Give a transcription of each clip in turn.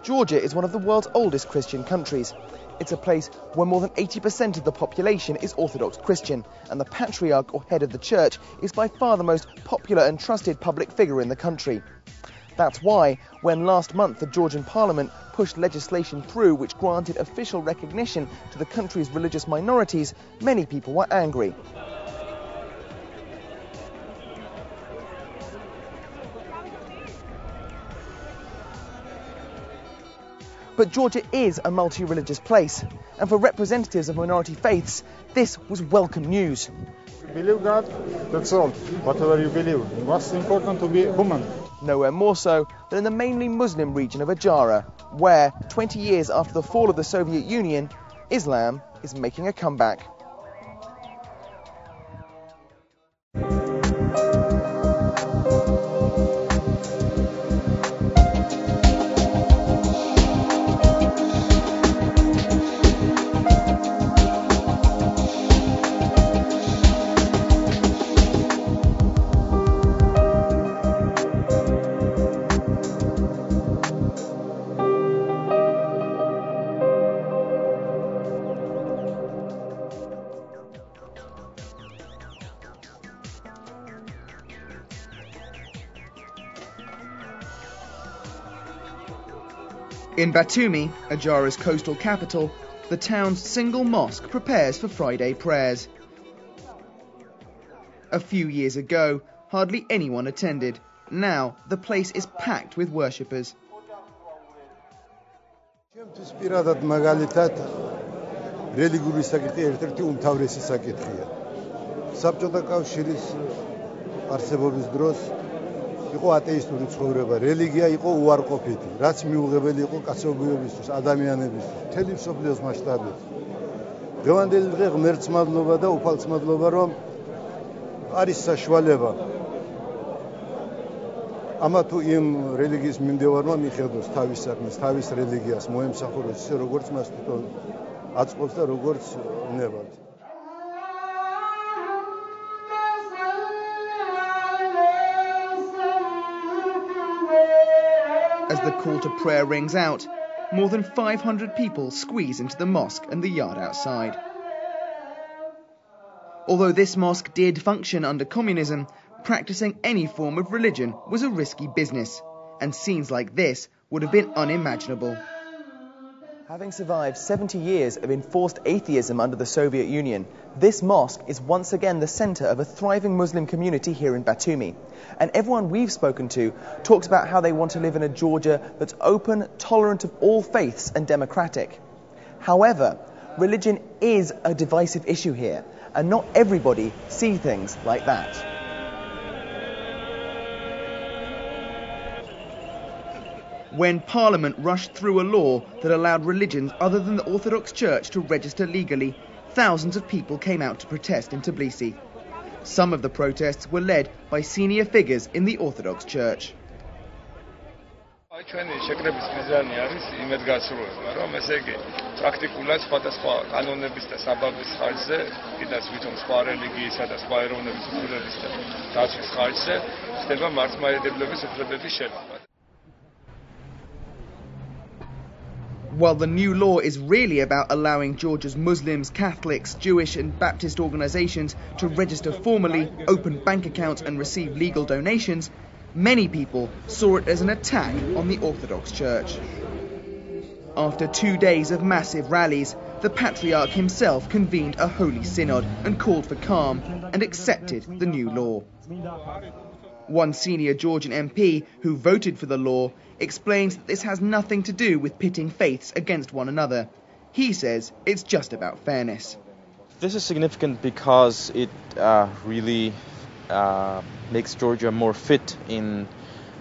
Georgia is one of the world's oldest Christian countries. It's a place where more than 80% of the population is Orthodox Christian, and the patriarch or head of the church is by far the most popular and trusted public figure in the country. That's why, when last month the Georgian parliament pushed legislation through which granted official recognition to the country's religious minorities, many people were angry. But Georgia is a multi-religious place, and for representatives of minority faiths, this was welcome news. Believe God, that's all. Whatever you believe. What's important to be human. Nowhere more so than in the mainly Muslim region of Adjara, where, 20 years after the fall of the Soviet Union, Islam is making a comeback. In Batumi, Adjara's coastal capital, the town's single mosque prepares for Friday prayers. A few years ago, hardly anyone attended. Now, the place is packed with worshippers. იყო ატეისტური ცხოვრება, რელიგია იყო უარყოფითი, რაც მიუღებელი იყო კაცობრიობისთვის, ადამიანებისთვის, მთელი მსოფლიოს მასშტაბით. დღევანდელი დღე ღმერთს მადლობა და უფალს მადლობა, რომ არის საშუალება ამა თუ იმ რელიგიის მიმდევარმა მიხედოს თავის საქმეს, თავის რელიგიას მოემსახუროს ისე, როგორც მას თვითონ აწყობს და როგორც უნებად. As the call to prayer rings out, more than 500 people squeeze into the mosque and the yard outside. Although this mosque did function under communism, practicing any form of religion was a risky business, and scenes like this would have been unimaginable. Having survived 70 years of enforced atheism under the Soviet Union, this mosque is once again the centre of a thriving Muslim community here in Batumi. And everyone we've spoken to talks about how they want to live in a Georgia that's open, tolerant of all faiths and democratic. However, religion is a divisive issue here, and not everybody see things like that. When Parliament rushed through a law that allowed religions other than the Orthodox Church to register legally, thousands of people came out to protest in Tbilisi. Some of the protests were led by senior figures in the Orthodox Church. While the new law is really about allowing Georgia's Muslims, Catholics, Jewish and Baptist organisations to register formally, open bank accounts and receive legal donations, many people saw it as an attack on the Orthodox Church. After 2 days of massive rallies, the Patriarch himself convened a holy synod and called for calm and accepted the new law. One senior Georgian MP who voted for the law explains that this has nothing to do with pitting faiths against one another. He says it's just about fairness. This is significant because it really makes Georgia more fit in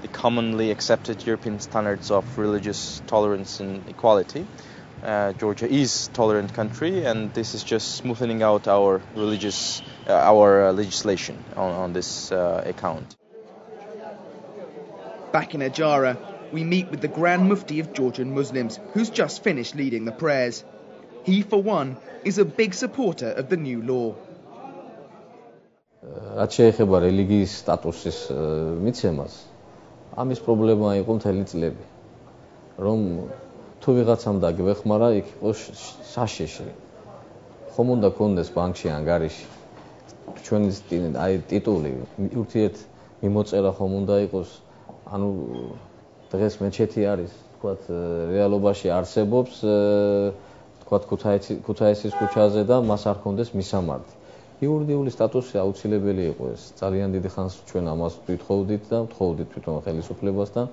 the commonly accepted European standards of religious tolerance and equality. Georgia is a tolerant country, and this is just smoothing out our legislation on this account. Back in Adjara, we meet with the Grand Mufti of Georgian Muslims, who's just finished leading the prayers. He, for one, is a big supporter of the new law. რაც შეეხება რელიგიის სტატუსის მიცემას, ამის პრობლემა იყო მთელი წლები. რომ თუ ვიღაცამ დაგვეხმარა, იქ იყო საშიში. ხომ უნდა გქონდეს ბანკში ანგარიში. ჩვენი ტიტული, ურთიერთ მიმოწერა ხომ უნდა იყოს, ანუ დღეს მეჩეთი არის, თქვათ, რეალობაში არსებობს, თქვათ, ქუთაისის ქუჩაზე და მას არ ქონდეს მისამართი. იურიდიული სტატუსი აუცილებელი იყო ეს. ძალიან დიდი ხანს ჩვენ ამას ვთხოვდით და ვთხოვდით თვითონ ხელისუფლებასთან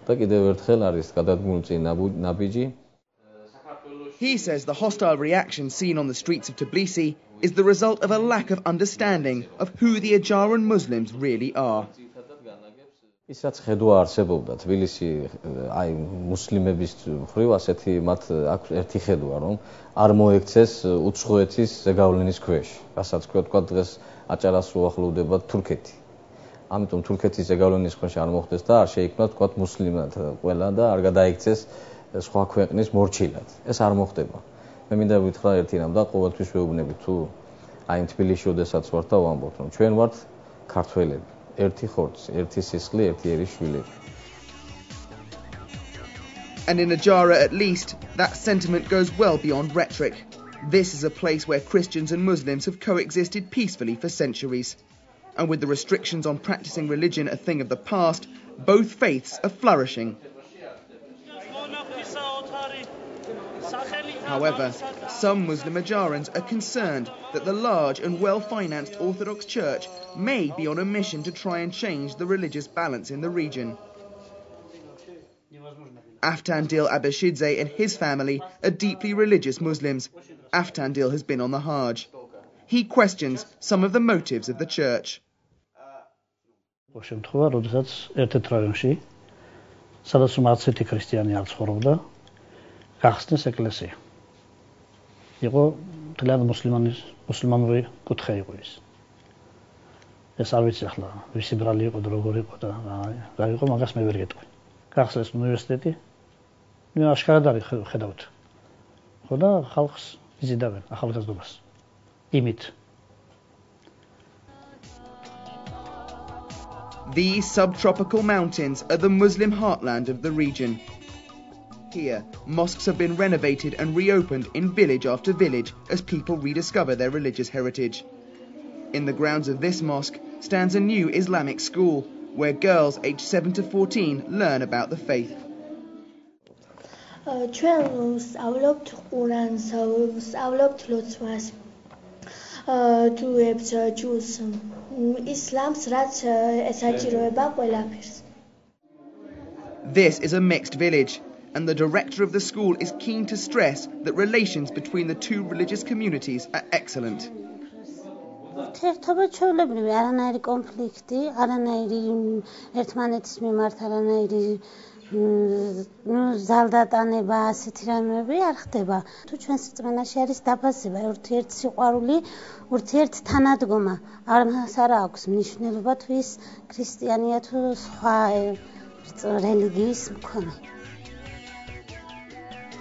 და კიდევ ერთხელ არის გადადგმული ნაბიჯი. He says the hostile reaction seen on the streets of Tbilisi is the result of a lack of understanding of who the Adjaran Muslims really are. ისაც ხედვა არსებობდა თბილისი აი მუსლიმების მხრივ ასეთი მათ აქვს ერთი ხედვა რომ არ მოექცეს უცხოეთის ზეგავლენის ქვეშ. რასაც თქვა დღეს აჭარას უახლოვდება თურქეთი. ამიტომ თურქეთის ზეგავლენის ქვეშ არ მოხდეს და არ შეიქმნა თქვა მუსლიმად ყველა და არ გადაიქცეს სხვა ქვეყნის მორჩილად. ეს არ მოხდება. მე მინდა ვითხრა ერთი რამ და ყოველთვის ვეუბნებით თუ აი თბილისში ოდესაც ვართ და ვამბობთ რომ ჩვენ ვართ ქართველები. ერთი ხორცი, ერთი სისხლი, ერთი ერისშვილი. And in Adjara at least, that sentiment goes well beyond rhetoric. This is a place where Christians and Muslims have coexisted peacefully for centuries. And with the restrictions on practicing religion a thing of the past, both faiths are flourishing. However, some Muslim Adjarans are concerned that the large and well-financed Orthodox Church may be on a mission to try and change the religious balance in the region. Aftandil Abashidze and his family are deeply religious Muslims. Aftandil has been on the Hajj. He questions some of the motives of the church. იყო თლიან მუსლიმანური კუთხე იყო ეს. ეს არ ვიცი ახლა ვისი ბრალი იყო და როგორ იყო და რა იყო, მაგას მე ვერ გეტყვი. გახსოვს უნივერსიტეტი? მე აშკარად არის ხედავთ. ხო და ხალხს იზიდავენ ახალგაზრდობას. იმით. These subtropical mountains are the Muslim heartland of the region. Here, mosques have been renovated and reopened in village after village as people rediscover their religious heritage. In the grounds of this mosque stands a new Islamic school where girls aged 7 to 14 learn about the faith. This is a mixed village, and the director of the school is keen to stress that relations between the two religious communities are excellent. ზალდატანება ასეთი რამეები არ ხდება. თუ ჩვენს წმენაში არის დაფასება, ურთიერთსიყვარული, ურთიერთთანადგომა. ამას არ აქვს მნიშვნელობა თუ ის ქრისტიანია თუ სხვა რელიგიის მქონე.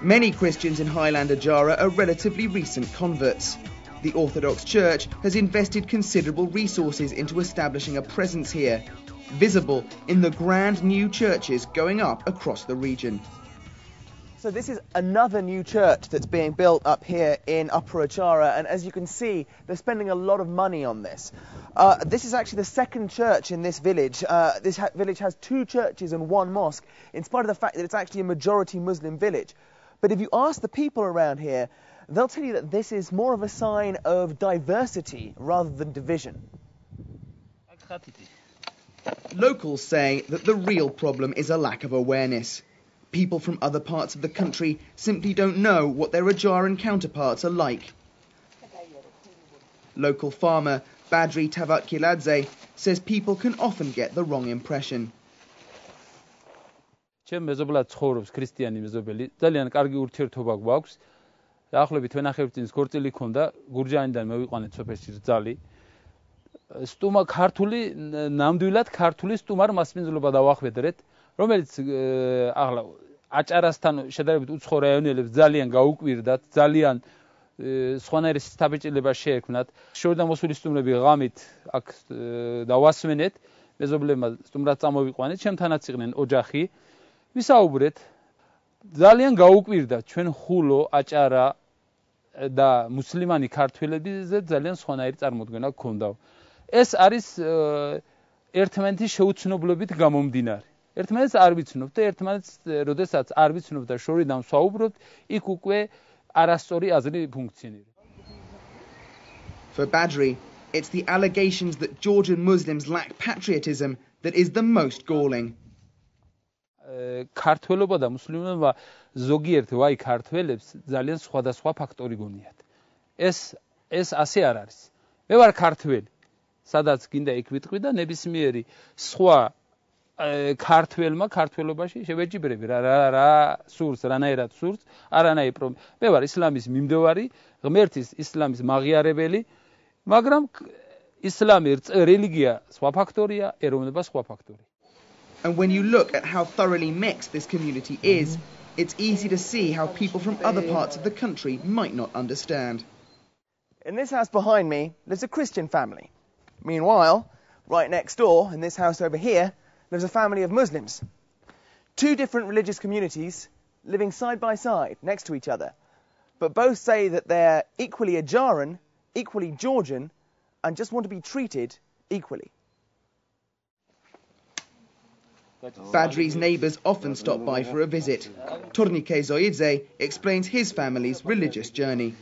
Many Christians in Highland Adjara are relatively recent converts. The Orthodox Church has invested considerable resources into establishing a presence here, visible in the grand new churches going up across the region. So this is another new church that's being built up here in Upper Adjara, and as you can see, they're spending a lot of money on this. This is actually the second church in this village. This village has two churches and one mosque, in spite of the fact that it's actually a majority Muslim village. But if you ask the people around here, they'll tell you that this is more of a sign of diversity rather than division. Locals say that the real problem is a lack of awareness. People from other parts of the country simply don't know what their Adjaran counterparts are like. Local farmer Badri Tavatkiladze says people can often get the wrong impression. ჩემ მეზობლად ცხოვრობს ქრისტიანი მეზობელი, ძალიან კარგი ურთიერთობა გვაქვს. დაახლოებით ვენახევრწინს ქორწილი ქონდა, გურჯაანიდან მოვიყვანეთ სოფელში რძალი. სტუმა ქართული, ნამდვილად ქართული სტუმარ მასპინძლობა დავახვედრეთ, რომელიც ახლა აჭარასთან შედარებით უცხო რაიონელებს ძალიან გაუკვირდათ, ძალიან სხვანაირი სისწრაფეჭილება შეექმნათ. შორდა მოსული სტუმრები ღამით აქ დავასვენეთ, მეზობლებმა სტუმრად წამოვიყვანეთ, ჩემთანაც იყვნენ ოჯახი. ვისაუბრეთ, ძალიან გაუკვირდა ჩვენ ხულო, აჭარა და მუსლიმანი ქართველებზე ძალიან სხვანაირი წარმოდგენა გქონდა. ეს არის ერთმანეთის შეუცნობლობით გამომდინარე. ერთმანეთს არ ვიცნობთ და ერთმანეთს როდესაც არ ვიცნობთ და შორიდან ვსაუბრობთ, იქ უკვე არასწორი აზრი ფუნქციონირებს. For Badri, it's the allegations that Georgian Muslims lack patriotism that is the most galling. ქართველობა და მუსლიმობა ზოგიერთ ვაი ქართველებს ძალიან სხვადასხვა ფაქტორი გონიათ. ეს ასე არ არის. მე ვარ ქართველი, სადაც გინდა იქ ვიტყვი და ნებისმიერი სხვა ქართველმა ქართველობაში შევეჯიბრები რა სურს, რანაირად სურს, არანაირი პრობლემა. მე ვარ ისლამის მიმდევარი, ღმერთის ისლამის მაღიარებელი, მაგრამ ისლამი რელიგია სხვა ფაქტორია, ეროვნება სხვა ფაქტორია. And when you look at how thoroughly mixed this community is, it's easy to see how people from other parts of the country might not understand. In this house behind me lives a Christian family. Meanwhile, right next door, in this house over here, lives a family of Muslims. Two different religious communities living side by side next to each other, but both say that they're equally Ajaran, equally Georgian, and just want to be treated equally. Badri's neighbours often stop by for a visit. Tornike Zoidze explains his family's religious journey.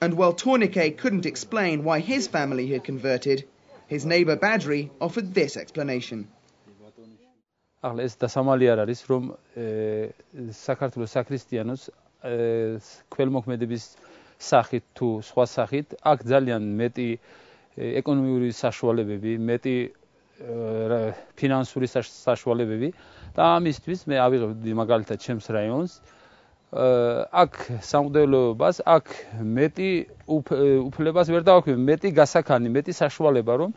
And while Tornike couldn't explain why his family had converted, his neighbour Badri offered this explanation. ეს დასამალი არ არის, რომ საქართველოს საქრისტიანოს ქველმოქმედების სახით თუ სხვა სახით აქ ძალიან მეტი ეკონომიკური საშუალებები, მეტი ფინანსური საშუალებები და ამისთვის მე ავიღებ მაგალითად ჩემს რაიონს აქ სამღვდელოებას აქ მეტი უფლებას ვერ დავაქვი, მეტი გასაქანი, მეტი საშუალება რომ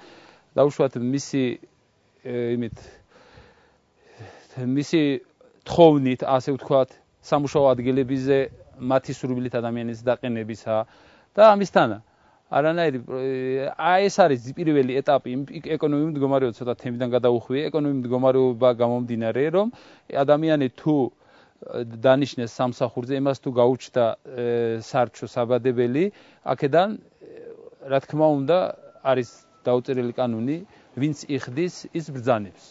დაუშვათ მისი თხოვნით, ასე ვთქვათ, სამუშაო ადგილებზე მათი სურვილით ადამიანის დაყენებისა და ამისთანა არანაირი ეს არის პირველი ეტაპი ეკონომიკური მდგომარეობა ცოტა თემიდან გადაუხვიე ეკონომიკური მდგომარეობა გამომდინარე რომ ადამიანი თუ დანიშნეს სამსახურზე იმას თუ გაუჩნდა სარჩო საბადებელი აქედან რა თქმა უნდა არის დაუწერილი კანონი ვინც იხდის ის ბრძანებს.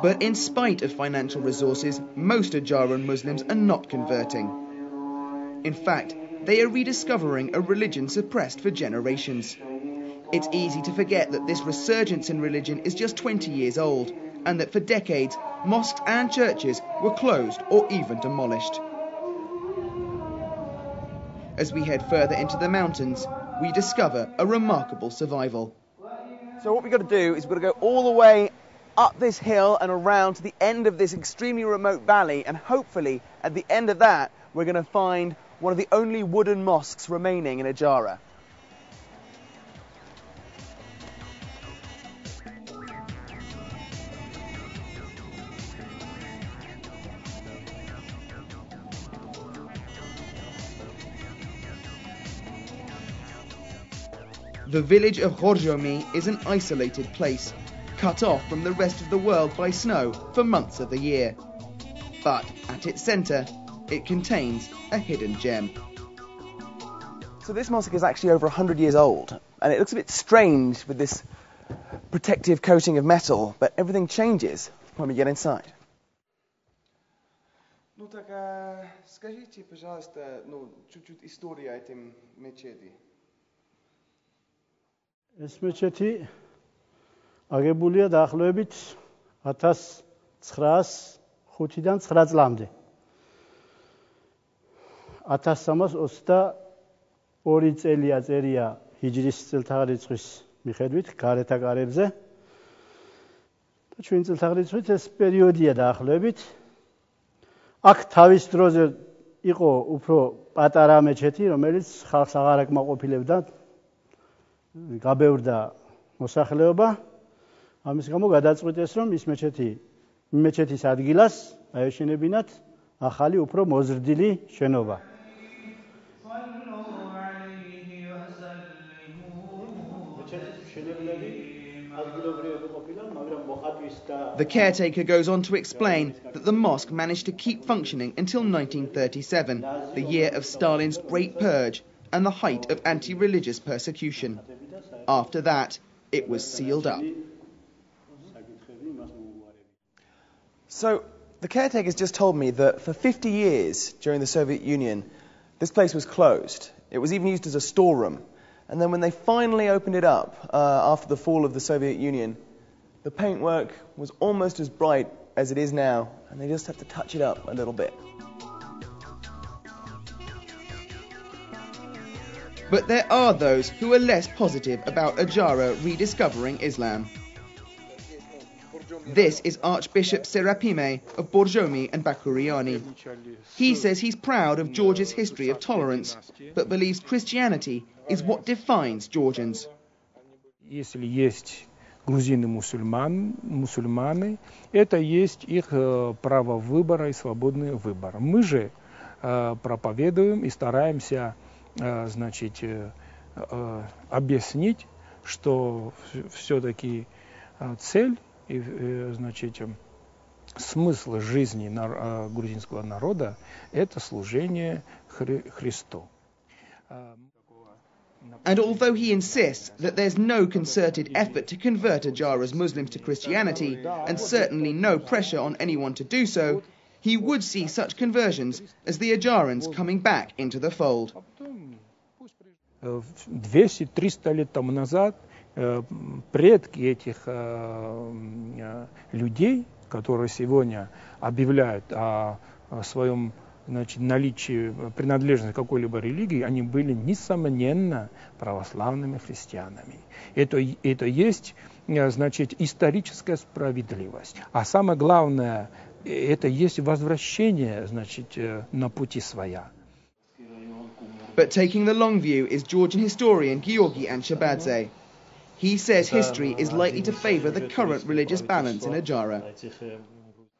But in spite of financial resources, most Ajaran Muslims are not converting. In fact, they are rediscovering a religion suppressed for generations. It's easy to forget that this resurgence in religion is just 20 years old, and that for decades, mosques and churches were closed or even demolished. As we head further into the mountains, we discover a remarkable survival. So what we've got to do is we've got to go all the way up this hill and around to the end of this extremely remote valley, and hopefully at the end of that we're going to find one of the only wooden mosques remaining in Ajara. The village of Horjomi is an isolated place, cut off from the rest of the world by snow for months of the year. But at its centre, it contains a hidden gem. So this mosque is actually over 100 years old, and it looks a bit strange with this protective coating of metal, but everything changes when we get inside. Ну так, скажите, пожалуйста, чуть-чуть история этим мечети. ეს მეჩეთი აგებულია დაახლოებით 1905-დან 9 წლამდე. 1322 წელია წერია ჰიჯრის წელთაღრიცხვის მიხედვით გარეთა კარებზე. და ჩვენ წელთაღრიცხვით ეს პერიოდია დაახლოებით აქ თავის დროზე იყო უფრო პატარა მეჩეთი, რომელიც ხალხს აღარ აკმაყოფილებდა, გაბევრდა მოსახლეობა. ამის გამო გადაწყვიტეს, რომ ის მეჩეთის ადგილას აეშენებინათ ახალი უფრო მოზრდილი შენობა. The caretaker goes on to explain that the mosque managed to keep functioning until 1937, the year of Stalin's Great Purge and the height of anti-religious persecution. After that, it was sealed up. So, the caretaker's just told me that for 50 years during the Soviet Union, this place was closed. It was even used as a storeroom. And then when they finally opened it up after the fall of the Soviet Union, the paintwork was almost as bright as it is now, and they just have to touch it up a little bit. But there are those who are less positive about Ajara rediscovering Islam. This is Archbishop Serapime of Borjomi and Bakuriani. He says he's proud of Georgia's history of tolerance, but believes Christianity is what defines Georgians. Если есть грузины-мусульмане, это есть их право выбора и свободный выбор. Мы же проповедуем и стараемся, значит, объяснить, что все-таки цель и, значит, смысл жизни грузинского народа – это служение Христу. And although he insists that there's no concerted effort to convert Ajara's Muslims to Christianity, and certainly no pressure on anyone to do so, he would see such conversions as the Ajarans coming back into the fold. 200-300 лет тому назад предки этих людей, которые сегодня объявляют о своем, значит, наличии принадлежности к какой-либо религии, они были, несомненно, православными христианами. Это есть, значит, историческая справедливость. А самое главное, это есть возвращение, значит, на пути своя. But taking the long view is Georgian historian Georgi Anshabadze. He says history is likely to favour the current religious balance in Ajara.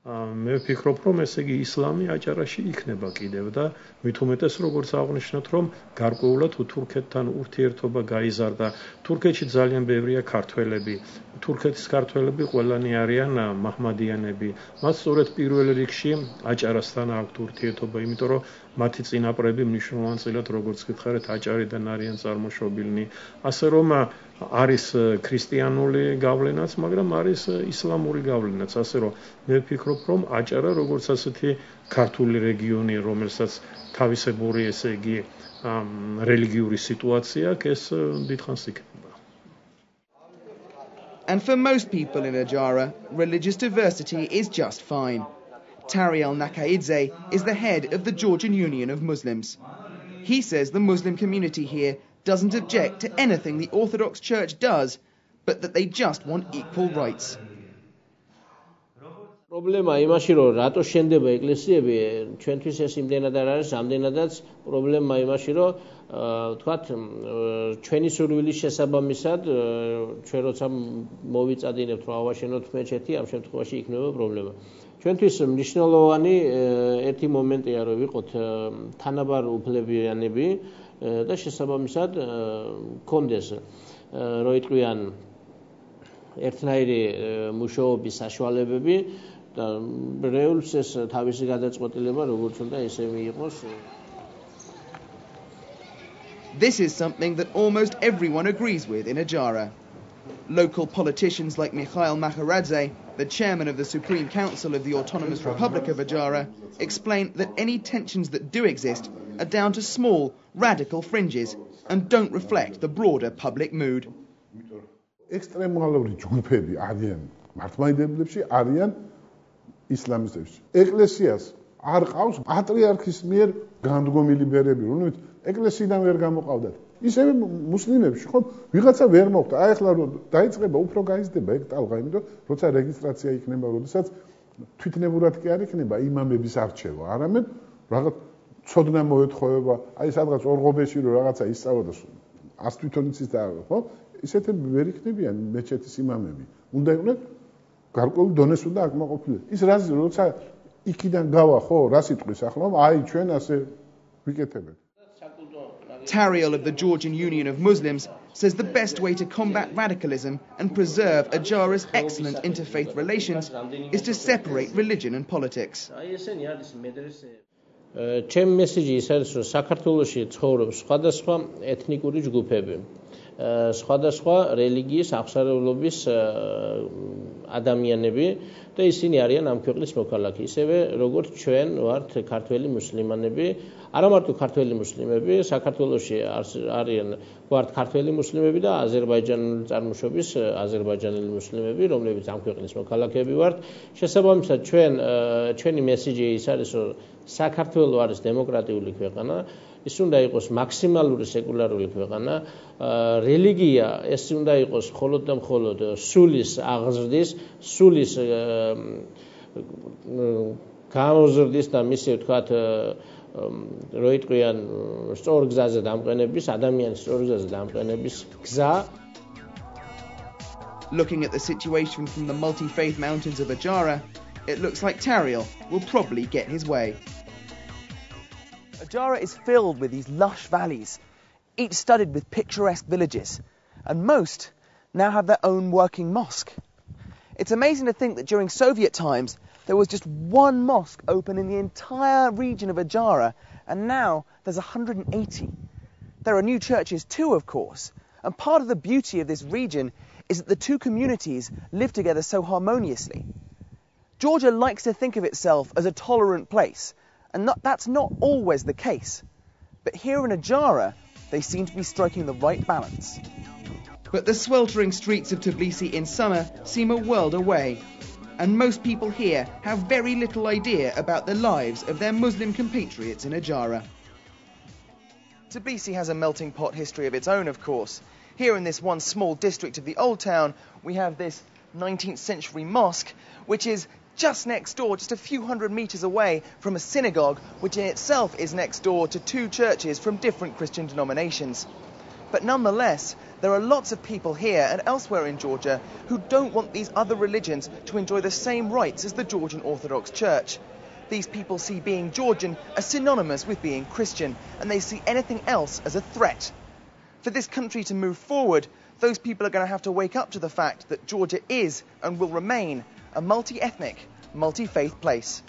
მე ვფიქრობ, რომ ესე იგი ისლამი აჭარაში იქნება კიდევ და მით უმეტეს როგორც აღნიშნოთ, რომ გარკვეულად თურქეთთან ურთიერთობა გაიზარდა. თურქეთში ძალიან ბევრია ქართველები. თურქეთის ქართველები ყველანი არიან მაჰმადიანები. მათ სწორედ პირველ რიგში აჭარასთან აქვთ ურთიერთობა, იმიტომ რომ მათი წინაპრები მნიშვნელოვანწილად, როგორც გითხარით, აჭარიდან არიან წარმოშობილნი. ასე რომ არის ქრისტიანული გავლენაც, მაგრამ არის ისლამური გავლენაც. ასე რომ მე ვფიქრობ, რომ აჭარა როგორც ასეთი ქართული რეგიონი, რომელსაც თავისებური, ესე იგი, რელიგიური სიტუაცია აქვს, ეს დიდხანს იქნება. And for most people in Ajara, religious diversity is just fine. Tariel Nakaidze is the head of the Georgian Union of Muslims. He says the Muslim community here doesn't object to anything the Orthodox Church does, but that they just want equal rights. პრობლემა იმაში, რომ რატო შენდება ეკლესიები, ჩვენთვის ეს იმდენად არ არის, ამდენადაც პრობლემა იმაში, რომ თქვათ, ჩვენი სურვილის შესაბამისად, ჩვენ როცა მოვიწადინებთ, რომ ავაშენოთ მეჩეთი, ამ შემთხვევაში იქნება პრობლემა. ჩვენთვის მნიშვნელოვანი ერთი მომენტია, რომ ვიყოთ თანაბარ უფლებიანები და შესაბამისად კონდეს, რომ იტყვიან ერთნაირი მუშაობის საშუალებები და რეულს ეს თავისი გადაწყვეტილება როგორც უნდა ესე მიიღოს. This is something that almost everyone agrees with in Ajara. Local politicians like Mikhail Maharadze, the chairman of the Supreme Council of the Autonomous Republic of Ajara, explain that any tensions that do exist are down to small, radical fringes and don't reflect the broader public mood. Extremally ჯგუფები არიან მართლმადიდებლებში, არიან ისლამისტებში. ეკლესიას არ ყავს პატრიარქის მიერ განდგომილი ბერები, რომელიც ეკლესიიდან ვერ გამოყავდათ. ისევე მუსლიმებში ხო ვიღაცა ვერ მოხდა. აი ახლა რომ დაიწყება უფრო გაიზრდება ეგ ტალღა, იმიტომ როცა რეგისტრაცია იქნება, როდესაც თვითნებურად კი არ იქნება იმამების არჩევა, არამედ რაღაც ცოდნა მოეთხოვება, აი სადღაც ორღობეში რომ რაღაცა ისწავლა და ას თვითონ იცის და ხო? ისეთები ვერ იქნებიან მეჩეთის იმამები. უნდა იყვნენ გარკვეულ დონეს უნდა აკმაყოფილდეს. ის როცა იქიდან გავა, ხო, რა სიტყვის ახლა, აი ჩვენ ასე ვიკეთებთ. Tariel of the Georgian Union of Muslims says the best way to combat radicalism and preserve Adjara's excellent interfaith relations is to separate religion and politics. ჩემი მესიჯი ის არის, რომ საქართველოში ცხოვრობს სხვადასხვა ეთნიკური ჯგუფები, სხვადასხვა რელიგიის აღსარებლობის ადამიანები და ისინი არიან ამ ქვეყნის მოქალაქე, ისევე როგორც ჩვენ ვართ ქართველი მუსლიმანები, არა მარტო ქართველი მუსლიმები, საქართველოში არიან ვართ ქართველი მუსლიმები და აზერბაიჯანული წარმოშობის აზერბაიჯანელი მუსლიმები, რომლებიც ამ ქვეყნის მოქალაქეები ვართ. შესაბამისად, ჩვენი მესიჯი ის არის, რომ საქართველო არის დემოკრატიული ქვეყანა, ის უნდა იყოს მაქსიმალური სეკულარული ქვეყანა, რელიგია ეს უნდა იყოს მხოლოდ და მხოლოდ სულის აღზრდის, სულის გამოზრდის და მისი ვთქვათ რო იტყვიან სწორ გზაზე დამყენების, ადამიანის სწორ გზაზე დამყენების გზა. Looking at the situation from the multi-faith mountains of Adjara, it looks like Tariel will probably get his way. Adjara is filled with these lush valleys, each studded with picturesque villages, and most now have their own working mosque. It's amazing to think that during Soviet times there was just one mosque open in the entire region of Adjara, and now there's 180. There are new churches too, of course, and part of the beauty of this region is that the two communities live together so harmoniously. Georgia likes to think of itself as a tolerant place, and that's not always the case. But here in Adjara, they seem to be striking the right balance. But the sweltering streets of Tbilisi in summer seem a world away, and most people here have very little idea about the lives of their Muslim compatriots in Adjara. Tbilisi has a melting pot history of its own, of course. Here in this one small district of the Old Town, we have this 19th century mosque, which is just next door, just a few hundred meters away from a synagogue, which in itself is next door to two churches from different Christian denominations. But nonetheless, there are lots of people here and elsewhere in Georgia who don't want these other religions to enjoy the same rights as the Georgian Orthodox Church. These people see being Georgian as synonymous with being Christian, and they see anything else as a threat. For this country to move forward, those people are going to have to wake up to the fact that Georgia is and will remain a multi-ethnic, multi-faith place.